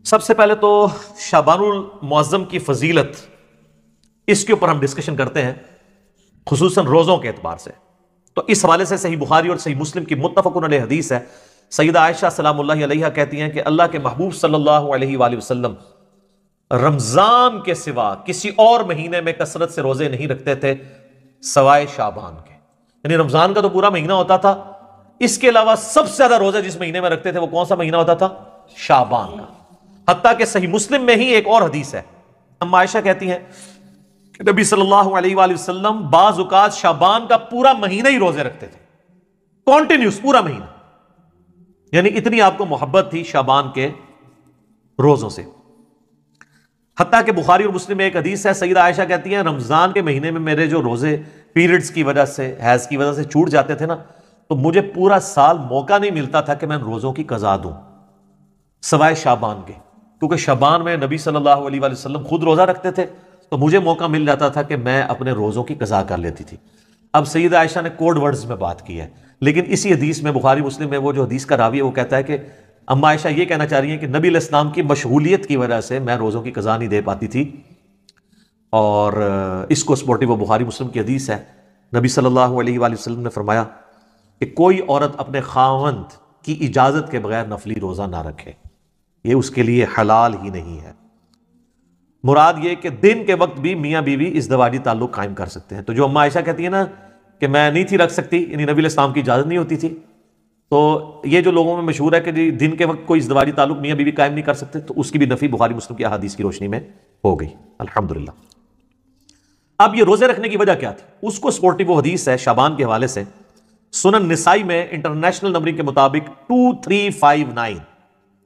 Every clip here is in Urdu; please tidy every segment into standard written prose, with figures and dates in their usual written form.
سب سے پہلے تو شعبان المعظم کی فضیلت، اس کے اوپر ہم ڈسکشن کرتے ہیں خصوصاً روزوں کے اعتبار سے. تو اس حوالے سے صحیح بخاری اور صحیح مسلم کی متفق علیہ حدیث ہے. سیدہ عائشہ سلام اللہ علیہا کہتی ہیں کہ اللہ کے محبوب صلی اللہ علیہ وآلہ وسلم رمضان کے سوا کسی اور مہینے میں کثرت سے روزے نہیں رکھتے تھے سوائے شعبان کے. یعنی رمضان کا تو پورا مہینہ ہوتا تھا، اس کے علاوہ سب سے زیادہ روزے جس مہینے میں رکھتے تھے وہ کون سا مہینہ ہوتا تھا؟ شعبان کا. حتیٰ کہ صحیح مسلم میں ہی ایک اور حدیث ہے، اما عائشہ کہتی ہیں کہ نبی صلی اللہ علیہ وآلہ وسلم بعض اوقات شعبان کا پورا مہینہ ہی روزے رکھتے تھے، کانٹینیوس پورا مہینہ. یعنی اتنی آپ کو محبت تھی شعبان کے روزوں سے. حتیٰ کہ بخاری اور مسلم میں ایک حدیث ہے، سیدہ عائشہ کہتی ہیں رمضان کے مہینے میں میرے جو روزے پیریڈز کی وجہ سے، حیض کی وجہ سے چھوٹ جاتے تھے نا، تو مجھے پورا سال موقع نہیں ملتا تھا کہ میں ان روزوں کی قضا دوں سوائے شعبان کے، کیونکہ شعبان میں نبی صلی اللہ علیہ وآلہ وسلم خود روزہ رکھتے تھے تو مجھے موقع مل جاتا تھا کہ میں اپنے روزوں کی قضا کر لیتی تھی. اب سیدہ عائشہ نے کوڈ ورڈز میں بات کی ہے، لیکن اسی حدیث میں بخاری مسلم میں وہ جو حدیث کا راوی ہے وہ کہتا ہے کہ اما عائشہ یہ کہنا چاہ رہی ہیں کہ نبی علیہ السلام کی مشغولیت کی وجہ سے میں روزوں کی قضا نہیں دے پاتی تھی. اور اس کو سپورٹی وہ بخاری مسلم کی حدیث ہے. نبی صلی اللہ علیہ وآلہ وسلم نے فرمایا کہ کوئی عورت اپنے خاوند کی اجازت کے بغیر نفلی روزہ نہ رکھے، یہ اس کے لیے حلال ہی نہیں ہے. مراد یہ کہ دن کے وقت بھی میاں بیوی ازدواجی تعلق قائم کر سکتے ہیں. تو جو اما عائشہ کہتی ہے نا کہ میں نہیں تھی رکھ سکتی، یعنی نبی علیہ السلام کی اجازت نہیں ہوتی تھی، تو یہ جو لوگوں میں مشہور ہے کہ جی دن کے وقت کوئی ازدواجی تعلق میاں بیوی قائم نہیں کر سکتے، تو اس کی بھی نفی بخاری مسلم کی احادیث کی روشنی میں ہو گئی الحمدللہ. اب یہ روزے رکھنے کی وجہ کیا تھی؟ اس کو سپورٹی وہ حدیث ہے شعبان کے حوالے سے، سنن نسائی میں انٹرنیشنل نمبرنگ کے مطابق 2359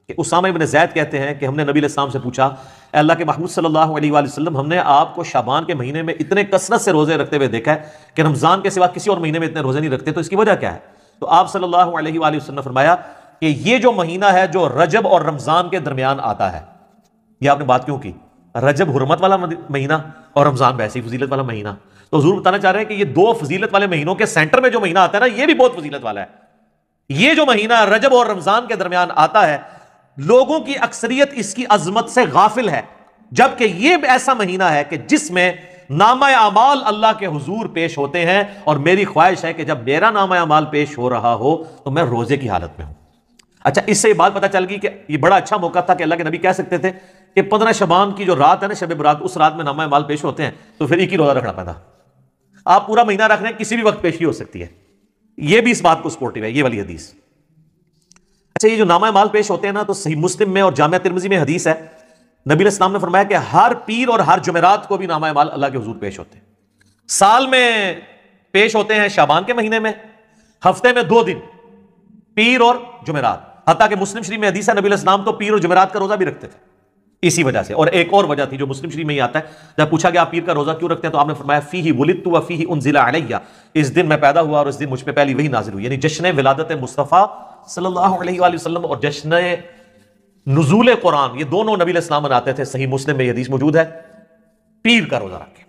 کہ اسامہ ابن زید کہتے ہیں کہ ہم نے نبی علیہ السلام سے پوچھا اے اللہ کے محبوب صلی اللہ علیہ وآلہ وسلم، ہم نے آپ کو شعبان کے مہینے میں اتنے کثرت سے روزے رکھتے ہوئے دیکھا ہے کہ رمضان کے سوا کسی اور مہینے میں اتنے روزے نہیں رکھتے، تو اس کی وجہ کیا ہے؟ تو آپ صلی اللہ علیہ وآلہ وسلم نے فرمایا کہ یہ جو مہینہ ہے جو رجب اور رمضان کے درمیان آتا ہے. یہ آپ نے بات کیوں کی؟ رجب حرمت والا مہینہ اور رمضان ویسی فضیلت والا مہینہ. تو حضور بتانا چاہ رہے ہیں کہ یہ دو فضیلت والے مہینوں کے سینٹر میں جو مہینہ آتا ہے نا، یہ بھی بہت فضیلت والا ہے. یہ جو مہینہ رجب اور رمضان کے درمیان آتا ہے، لوگوں کی اکثریت اس کی عظمت سے غافل ہے، جبکہ یہ ایسا مہینہ ہے کہ جس میں نامہ اعمال اللہ کے حضور پیش ہوتے ہیں، اور میری خواہش ہے کہ جب میرا نامہ اعمال پیش ہو رہا ہو تو میں روزے کی حالت میں ہوں. اچھا، اس سے یہ بات پتہ چل گئی کہ یہ بڑا اچھا موقع تھا کہ اللہ کے نبی کہہ سکتے تھے کہ 15 شعبان کی جو رات ہے نا، شب برات، اس رات میں نامہ اعمال پیش ہوتے ہیں، تو پھر ایک ہی روزہ رکھنا پڑتا. آپ پورا مہینہ رکھ رہے ہیں، کسی بھی وقت پیشی ہو سکتی ہے. یہ بھی اس بات کو سپورٹیو ہے، یہ والی حدیث. اچھا، یہ جو نامہ اعمال پیش ہوتے ہیں نا، تو صحیح مسلم میں اور جامعہ ترمذی میں حدیث ہے، نبی علیہ السلام نے فرمایا کہ ہر پیر اور ہر جمعرات کو بھی نامہ اعمال اللہ کے حضور پیش ہوتے ہیں. سال میں پیش ہوتے ہیں شعبان کے مہینے میں، ہفتے میں 2 دن پیر اور جمعرات. حتیٰ کہ مسلم شریف میں حدیث ہے نبی علیہ السلام تو پیر اور جمعرات کا روزہ بھی رکھتے تھے اسی وجہ سے. اور ایک اور وجہ تھی جو مسلم شریف میں ہی آتا ہے، جب پوچھا کہ آپ پیر کا روزہ کیوں رکھتے ہیں تو آپ نے فرمایا فیہ ولدت و فیہ انزل علیہ، اس دن میں پیدا ہوا اور اس دن مجھ پہ پہلی وحی نازل ہوئی. یعنی جشن ولادت مصطفیٰ صلی اللہ علیہ وآلہ وسلم اور جشن نزول قرآن، یہ دونوں نبی علیہ السلام مناتے تھے. صحیح مسلم میں یہ حدیث موجود ہے، پیر کا روزہ رکھے.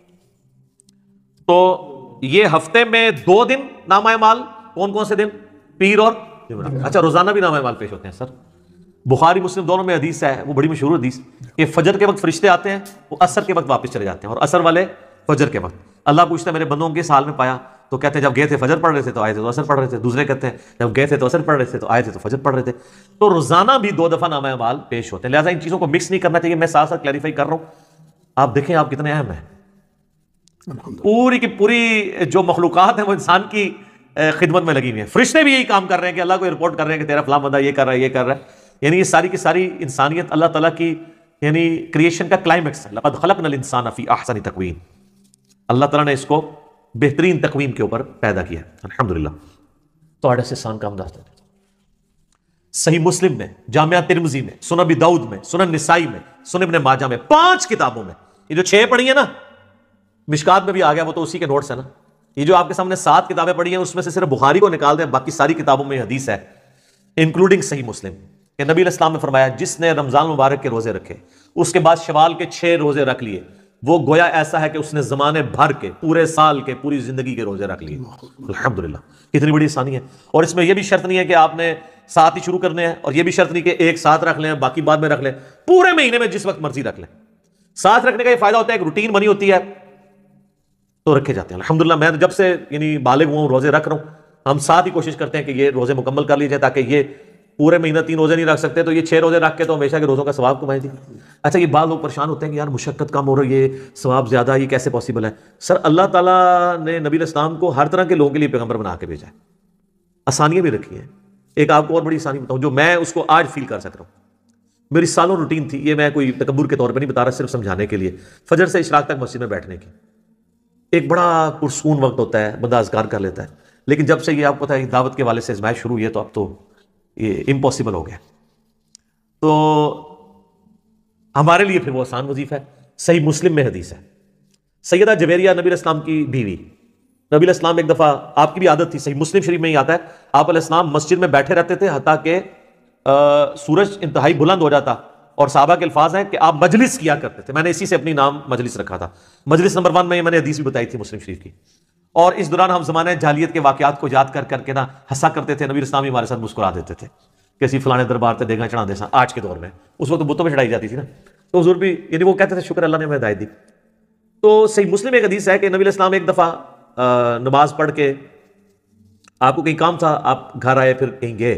تو یہ ہفتے میں 2 دن نامہ اعمال، کون کون سے دن؟ پیر اور جمعرات. اچھا، روزانہ بھی نامہ اعمال پیش ہوتے ہیں سر. بخاری مسلم دونوں میں حدیث ہے، وہ بڑی مشہور حدیث کہ فجر کے وقت فرشتے آتے ہیں، وہ عصر کے وقت واپس چلے جاتے ہیں، اور عصر والے فجر کے وقت. اللہ پوچھتا ہے میرے بندوں کے حال میں پایا؟ تو کہتے ہیں جب گئے تھے فجر پڑھ رہے تھے تو آئے تھے تو عصر پڑھ رہے تھے. دوسرے کہتے ہیں جب گئے تھے تو عصر پڑھ رہے تھے تو آئے تھے تو فجر پڑھ رہے تھے. تو روزانہ بھی 2 دفعہ نامہ اعمال پیش ہوتے ہیں. لہٰذا ان چیزوں کو مکس نہیں کرنا چاہیے. میں ساتھ ساتھ کلیریفائی کر رہا ہوں. آپ دیکھیں آپ کتنے اہم ہیں. پوری کی پوری جو مخلوقات ہیں وہ انسان کی خدمت میں لگی ہوئی ہیں. فرشتے بھی یہی کام کر رہے ہیں کہ اللہ کو رپورٹ کر رہے ہیں کہ تیرا فلاں بندہ یہ کر رہا ہے، یہ کر رہا ہے. یعنی یہ ساری کی ساری انسانیت اللہ تعالیٰ کی یعنی کریشن کا کلائمیکس ہے. لقد خلقنا الانسان فی احسن تقویم. اللہ تعالیٰ نے اس کو بہترین تقویم کے اوپر پیدا کیا الحمدللہ. تو آڑے سے سان کام داستے ہیں. صحیح مسلم میں، جامعہ ترمذی میں، سنن ابی داؤد میں، سنن نسائی میں، سنن ابن ماجہ میں، 5 کتابوں میں. یہ جو 6 پڑھی ہیں نا، مشکات میں بھی آ گیا، وہ تو اسی کے نوٹس ہیں نا. یہ جو آپ کے سامنے 7 کتابیں پڑھی ہیں، اس میں سے صرف بخاری کو نکال دیں، باقی ساری کتابوں میں حدیث ہے انکلوڈنگ صحیح مسلم کہ نبی علیہ السلام نے فرمایا جس نے رمضان مبارک کے روزے رکھے، اس کے بعد شوال کے 6 روزے رکھ لیے، وہ گویا ایسا ہے کہ اس نے زمانے بھر کے، پورے سال کے، پوری زندگی کے روزے رکھ لیے. الحمدللہ، کتنی بڑی آسانی ہے. اور اس میں یہ بھی شرط نہیں ہے کہ آپ نے ساتھ ہی شروع کرنے ہیں، اور یہ بھی شرط نہیں کہ ایک ساتھ رکھ لیں باقی بعد میں رکھ لیں، پورے مہینے میں جس وقت مرضی رکھ لیں۔ ساتھ رکھنے کا یہ فائدہ ہوتا ہے، ایک روٹین بنی ہوتی ہے تو رکھے جاتے ہیں۔ الحمدللہ میں جب سے یعنی بالغ ہوں روزے رکھ رہا ہوں، ہم ساتھ ہی کوشش کرتے ہیں کہ یہ روزے مکمل کر لیجیے، تاکہ یہ پورے مہینہ 3 روزے نہیں رکھ سکتے تو یہ 6 روزے رکھ کے تو ہمیشہ کے روزوں کا ثواب کمائیں جی۔ اچھا، یہ بعض لوگ پریشان ہوتے ہیں کہ یار مشقت کم ہو رہی ہے، ثواب زیادہ، یہ کیسے پاسبل ہے؟ سر، اللہ تعالیٰ نے نبی علیہ السلام کو ہر طرح کے لوگوں کے لیے پیغمبر بنا کے بھیجا ہے، آسانیاں بھی رکھی ہیں۔ ایک آپ کو اور بڑی آسانی بتاؤں جو میں اس کو آج فیل کر سک رہا ہوں، میری سالوں روٹین تھی، یہ میں کوئی تکبر کے طور پہ نہیں بتا رہا، صرف سمجھانے کے لیے۔ فجر سے اشراق تک مسجد میں بیٹھنے کی ایک بڑا پرسکون وقت ہوتا ہے، بندہ اذکار کر لیتا ہے، لیکن جب سے یہ آپ کو پتہ ہے دعوت کے والے سے ازمائش شروع ہوئی ہے تو اب تو یہ امپاسبل ہو گیا۔ تو ہمارے لیے پھر وہ آسان وظیفہ ہے۔ صحیح مسلم میں حدیث ہے، سیدہ جویریہ نبی علیہ السلام کی بیوی، نبی علیہ السلام ایک دفعہ، آپ کی بھی عادت تھی، صحیح مسلم شریف میں ہی آتا ہے، آپ علیہ السلام مسجد میں بیٹھے رہتے تھے حتیٰ کہ سورج انتہائی بلند ہو جاتا، اور صحابہ کے الفاظ ہیں کہ آپ مجلس کیا کرتے تھے، میں نے اسی سے اپنی نام مجلس رکھا تھا، مجلس نمبر 1 میں نے حدیث بھی بتائی تھی مسلم شریف کی۔ اور اس دوران ہم زمانے جاہلیت کے واقعات کو یاد کر کر کے نا ہنسا کرتے تھے، نبی اسلام ہمارے ساتھ مسکرا دیتے تھے کہ اسی فلانے دربار تے دیگا چڑھا دے سا۔ آج کے دور میں اس وقت بتوں پہ چڑھائی جاتی تھی نا، تو حضور بھی یعنی وہ کہتے تھے شکر اللہ نے ہمیں ہدایت دی۔ تو صحیح مسلم ایک حدیث ہے کہ نبی علیہ السلام ایک دفعہ نماز پڑھ کے، آپ کو کہیں کام تھا، آپ گھر آئے پھر کہیں گئے،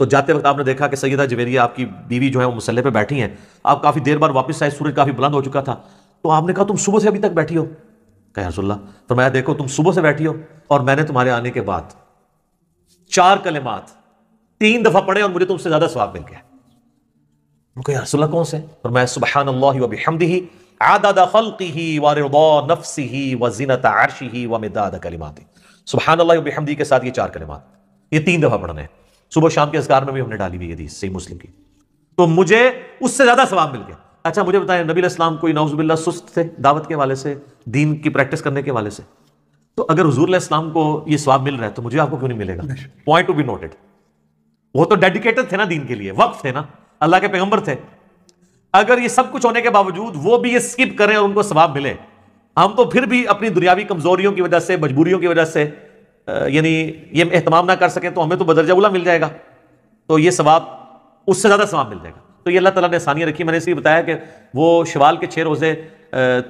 تو جاتے وقت آپ نے دیکھا کہ سیدہ جویریہ آپ کی بیوی جو ہے وہ مصلی پہ بیٹھی ہیں، آپ کافی دیر بعد واپس آئے، سورج کافی بلند ہو چکا تھا، تو آپ نے کہا تم صبح سے ابھی تک بیٹھی ہو؟ کہا یا رسول اللہ، فرمایا دیکھو تم صبح سے بیٹھی ہو اور میں نے تمہارے آنے کے بعد 4 کلمات 3 دفعہ پڑھے اور مجھے تم سے زیادہ ثواب مل گیا۔ کہا یا رسول اللہ کون سے؟ فرمایا سبحان اللہ وبحمدہ عدد خلقہ ورضا نفسہ وزنۃ عرشہ ومداد کلماتہ۔ سبحان اللہ وبحمدہ کے ساتھ یہ 4 کلمات، یہ 3 دفعہ پڑھنے ہیں، صبح شام کے اذکار میں بھی ہم نے ڈالی ہوئی حدیث صحیح مسلم کی، تو مجھے اس سے زیادہ ثواب مل گیا۔ اچھا مجھے بتائیں، نبی علیہ السلام کوئی نعوذ باللہ سست تھے دعوت کے حوالے سے، دین کی پریکٹس کرنے کے حوالے سے؟ تو اگر حضور علیہ السلام کو یہ ثواب مل رہا ہے تو مجھے آپ کو کیوں نہیں ملے گا؟ Point to be noted. وہ تو ڈیڈیکیٹڈ تھے نا دین کے لیے، وقف تھے نا، اللہ کے پیغمبر تھے۔ اگر یہ سب کچھ ہونے کے باوجود وہ بھی یہ سکپ کریں اور ان کو ثواب ملے، ہم تو پھر بھی اپنی دنیاوی کمزوریوں کی وجہ سے، مجبوریوں کی وجہ سے یعنی یہ اہتمام نہ کر سکیں، تو ہمیں تو بدرجہ اولیٰ مل جائے گا، تو یہ ثواب اس سے زیادہ ثواب مل جائے گا۔ تو یہ اللہ تعالیٰ نے آسانیاں رکھی۔ میں نے اس لیے بتایا کہ وہ شوال کے 6 روزے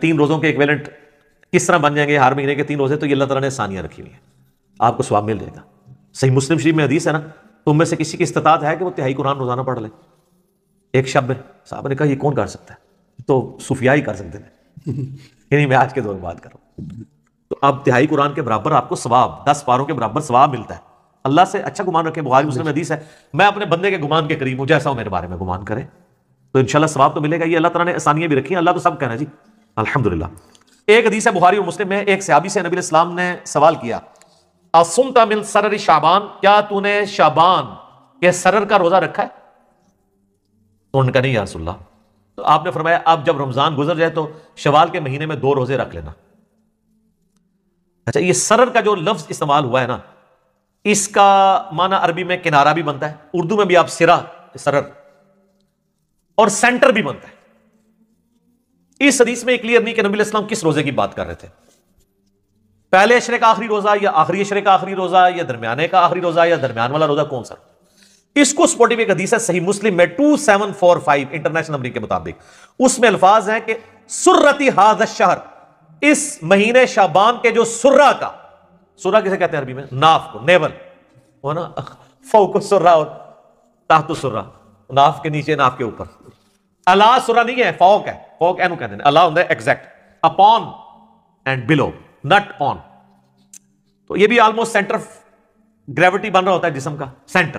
3 روزوں کے ایکویلنٹ کس طرح بن جائیں گے، ہر مہینے کے 3 روزے، تو یہ اللہ تعالیٰ نے آسانیاں رکھی ہوئی ہیں، آپ کو ثواب مل جائے گا۔ صحیح مسلم شریف میں حدیث ہے نا، تم میں سے کسی کی استطاعت ہے کہ وہ تہائی قرآن روزانہ پڑھ لے؟ ایک شب میں صاحب نے کہا یہ کون کر سکتا ہے؟ تو صوفیاء ہی کر سکتے ہیں یعنی میں آج کے دور میں بات کر رہا ہوں۔ تو اب تہائی قرآن کے برابر آپ کو ثواب، 10 پاروں کے برابر ثواب ملتا ہے۔ اللہ سے اچھا گمان رکھیں، بخاری مسلم میں حدیث ہے، میں اپنے بندے کے گمان کے قریب ہوں، جیسا وہ میرے بارے میں گمان کرے تو انشاءاللہ ثواب تو ملے گا۔ یہ اللہ تعالیٰ نے آسانیاں بھی رکھی ہیں، اللہ تو سب کہنا جی الحمدللہ۔ ایک حدیث ہے بخاری اور مسلم میں، ایک صحابی سے نبی علیہ السلام نے سوال کیا، اصمت من سرر شعبان، کیا تو نے شعبان کے سرر کا روزہ رکھا ہے؟ تو انہوں نے کہا نہیں یا رسول اللہ۔ تو آپ نے فرمایا اب جب رمضان گزر جائے تو شوال کے مہینے میں 2 روزے رکھ لینا۔ اچھا، یہ سرر کا جو لفظ استعمال ہوا ہے نا، اس کا معنی عربی میں کنارہ بھی بنتا ہے، اردو میں بھی آپ سرا، سرر، اور سینٹر بھی بنتا ہے۔ اس حدیث میں کلیئر نہیں کہ نبی علیہ السلام کس روزے کی بات کر رہے تھے، پہلے اشرے کا آخری روزہ یا آخری اشرے کا آخری روزہ یا درمیانے کا آخری روزہ یا درمیان والا روزہ، کون سا؟ اس کو سپورٹنگ ایک حدیث ہے صحیح مسلم میں 2745 انٹرنیشنل نمبر کے مطابق، اس میں الفاظ ہیں کہ سرتی ھذا الشہر، اس مہینے شعبان کے جو سرہ کا، سرہ کسے کہتے ہیں عربی میں؟ ناف کو، نیول وہ نا، فوق السرہ اور تحت السرہ، ناف کے نیچے ناف کے اوپر، الا سرہ نہیں ہے، فوق ہے، فوق اینو کہتے ہیں، الا ہوتا ہے ایگزیکٹ، اپون اینڈ بلو، نٹ آن، تو یہ بھی آلموسٹ سینٹر گریوٹی بن رہا ہوتا ہے جسم کا، سینٹر۔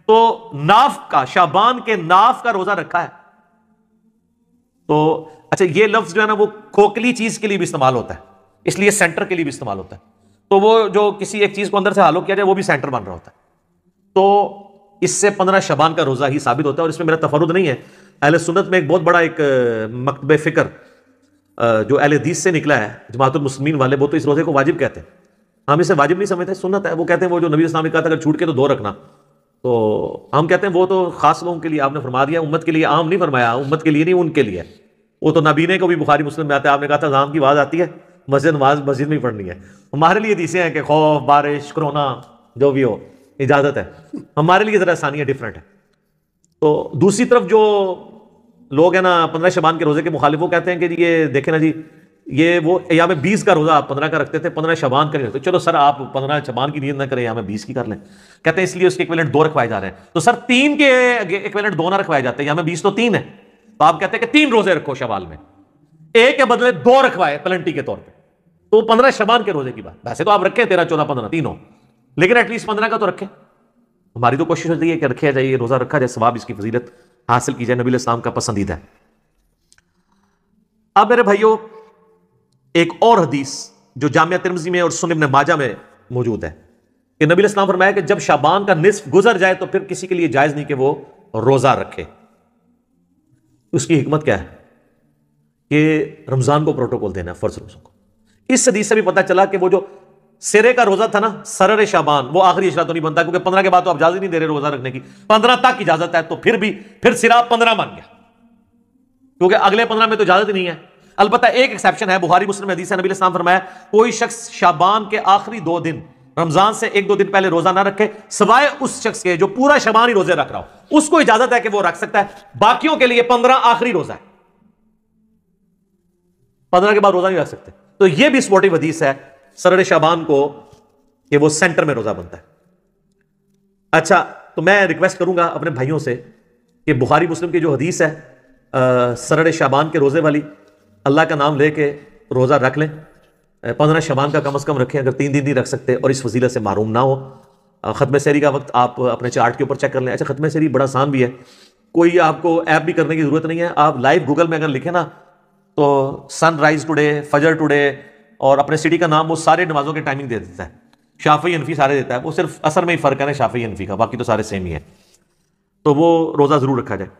تو ناف کا، شعبان کے ناف کا روزہ رکھا ہے۔ تو اچھا یہ لفظ جو ہے نا وہ کھوکھلی چیز کے لیے بھی استعمال ہوتا ہے، اس لیے سینٹر کے لیے بھی استعمال ہوتا ہے، تو وہ جو کسی ایک چیز کو اندر سے ہالو کیا جائے وہ بھی سینٹر بن رہا ہوتا ہے۔ تو اس سے 15 شعبان کا روزہ ہی ثابت ہوتا ہے، اور اس میں میرا تفرد نہیں ہے، اہل سنت میں ایک بہت بڑا ایک مکتب فکر جو اہل حدیث سے نکلا ہے، جماعت المسلمین والے، وہ تو اس روزے کو واجب کہتے ہیں، ہم اسے واجب نہیں سمجھتے، سنت ہے۔ وہ کہتے ہیں وہ جو نبی اسلام نے کہا تھا اگر چھوٹ کے تو 2 رکھنا، تو ہم کہتے ہیں وہ تو خاص لوگوں کے لیے آپ نے فرما دیا، امت کے لیے عام نہیں فرمایا، امت کے لیے نہیں، ان کے لیے، وہ تو نبینے کو بھی بخاری مسلم میں آتا ہے، آپ نے کہا تھا اذان کی آواز آتی ہے مسجد نماز مسجد میں ہی پڑھنی ہے۔ ہمارے لیے حدیثیں ہیں کہ خوف، بارش، کرونا جو بھی ہو، اجازت ہے. ہمارے لیے ذرا آسانیاں ڈفرینٹ ہے. تو دوسری طرف جو لوگ ہیں نا 15 شعبان کے روزے کے مخالف، وہ کہتے ہیں کہ یہ دیکھیں نا جی، یہ وہ ایام 20 کا روزہ آپ 15 کا رکھتے تھے، 15 شعبان کا نہیں رکھتے. چلو سر آپ 15 شعبان کی نیت نہ کریں، ایام 20 کی کر لیں. کہتے ہیں اس لیے اس کے ایکویلنٹ 2 رکھوائے جا رہے ہیں. تو سر 3 کے ایکویلنٹ 2 نہ رکھوائے جاتے ہیں، ایام 20 تو 3 ہے. تو آپ کہتے ہیں کہ 3 روزے رکھو شوال میں، ایک کے بدلے 2 رکھوائے پلنٹی کے طور پہ. تو 15 شعبان کے روزے کی بات، ویسے تو آپ رکھیں 13 14 15 تینوں، لیکن ایٹ لیسٹ 15 کا تو رکھیں. ہماری تو کوشش ہوتی ہے کہ رکھا جائے، یہ روزہ رکھا جائے، ثواب اس کی فضیلت حاصل کی جائے، نبی علیہ السلام کا پسندیدہ ہے. اب میرے بھائیوں ایک اور حدیث جو جامعہ ترمذی میں اور سنن ابن ماجہ میں موجود ہے کہ نبی علیہ السلام فرمایا کہ جب شعبان کا نصف گزر جائے تو پھر کسی کے لیے جائز نہیں کہ وہ روزہ رکھے. اس کی حکمت کیا ہے؟ کہ رمضان کو پروٹوکول دینا ہے، فرض روزوں کو. اس حدیث سے بھی پتہ چلا کہ وہ جو سرے کا روزہ تھا نا، سرر شعبان، وہ آخری اشرا تو نہیں بنتا، کیونکہ 15 کے بعد تو آپ اجازت نہیں دے رہے روزہ رکھنے کی. 15 تک اجازت ہے، تو پھر سرا 15 مان گیا، کیونکہ اگلے 15 میں تو اجازت نہیں ہے. البتہ ایک ایکسیپشن ہے، بخاری مسلم حدیث ہے، نبی علیہ السلام فرمایا کوئی شخص شعبان کے آخری 2 دن رمضان سے 1-2 دن پہلے روزہ نہ رکھے سوائے اس شخص کے جو پورا شعبان ہی روزے رکھ رہا ہو. اس کو اجازت ہے کہ وہ رکھ سکتا ہے، باقیوں کے لیے 15 آخری روزہ ہے، 15 کے بعد روزہ نہیں رکھ سکتے. تو یہ بھی سپورٹیو حدیث ہے سرر شعبان کو کہ وہ سینٹر میں روزہ بنتا ہے. اچھا، تو میں ریکویسٹ کروں گا اپنے بھائیوں سے کہ بخاری مسلم کی جو حدیث ہے سرر شعبان کے روزے والی، اللہ کا نام لے کے روزہ رکھ لیں. 15 شعبان کا کم از کم رکھیں، اگر 3 دن نہیں رکھ سکتے اور اس فضیلت سے محروم نہ ہو. ختم سحری کا وقت آپ اپنے چارٹ کے اوپر چیک کر لیں. اچھا، ختم سحری بڑا آسان بھی ہے، کوئی آپ کو ایپ بھی کرنے کی ضرورت نہیں ہے. آپ لائیو گوگل میں اگر لکھیں نا تو سن رائز ٹوڈے، فجر ٹوڈے اور اپنے سٹی کا نام، وہ سارے نمازوں کے ٹائمنگ دے دیتا ہے. شافعی حنفی سارے دیتا ہے، وہ صرف اثر میں ہی فرق ہے نا شافعی حنفی کا، باقی تو سارے سیم ہی ہیں. تو وہ روزہ ضرور رکھا جائے.